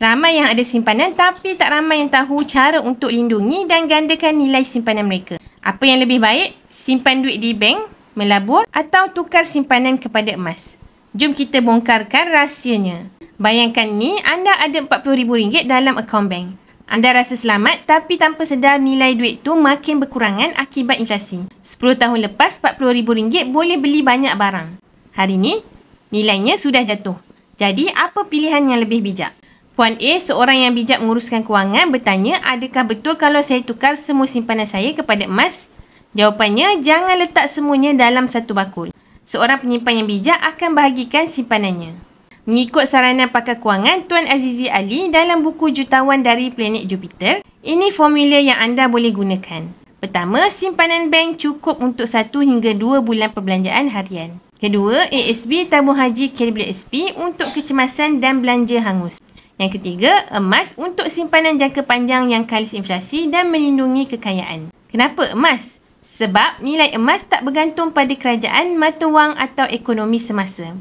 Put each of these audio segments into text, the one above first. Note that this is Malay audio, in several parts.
Ramai yang ada simpanan tapi tak ramai yang tahu cara untuk lindungi dan gandakan nilai simpanan mereka. Apa yang lebih baik? Simpan duit di bank, melabur atau tukar simpanan kepada emas? Jom kita bongkarkan rahsianya. Bayangkan ni, anda ada RM40,000 dalam akaun bank. Anda rasa selamat tapi tanpa sedar nilai duit tu makin berkurangan akibat inflasi. 10 tahun lepas, RM40,000 boleh beli banyak barang. Hari ni, nilainya sudah jatuh. Jadi, apa pilihan yang lebih bijak? Puan A, seorang yang bijak menguruskan kewangan, bertanya, adakah betul kalau saya tukar semua simpanan saya kepada emas? Jawapannya, jangan letak semuanya dalam satu bakul. Seorang penyimpan yang bijak akan bahagikan simpanannya. Mengikut saranan pakar kewangan Tuan Azizi Ali dalam buku Jutawan dari Planet Jupiter, ini formula yang anda boleh gunakan. Pertama, simpanan bank cukup untuk 1 hingga 2 bulan perbelanjaan harian. Kedua, ASB tabung haji KWSP untuk kecemasan dan belanja hangus. Yang ketiga, emas untuk simpanan jangka panjang yang kalis inflasi dan melindungi kekayaan. Kenapa emas? Sebab nilai emas tak bergantung pada kerajaan, mata wang atau ekonomi semasa.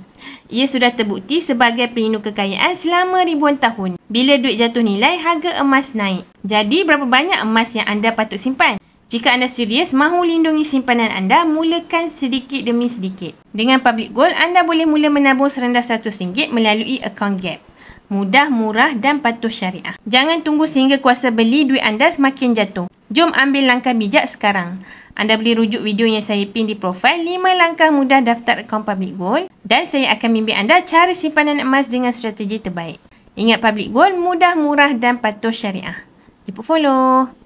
Ia sudah terbukti sebagai pelindung kekayaan selama ribuan tahun. Bila duit jatuh nilai, harga emas naik. Jadi, berapa banyak emas yang anda patut simpan? Jika anda serius mahu lindungi simpanan anda, mulakan sedikit demi sedikit. Dengan Public Gold, anda boleh mula menabung serendah RM100 melalui akaun Gap. Mudah, murah dan patuh syariah. Jangan tunggu sehingga kuasa beli duit anda semakin jatuh. Jom ambil langkah bijak sekarang. Anda boleh rujuk video yang saya pin di profil 5 langkah mudah daftar akaun Public Gold dan saya akan bimbing anda cara simpanan emas dengan strategi terbaik. Ingat Public Gold mudah, murah dan patuh syariah. Jemput follow.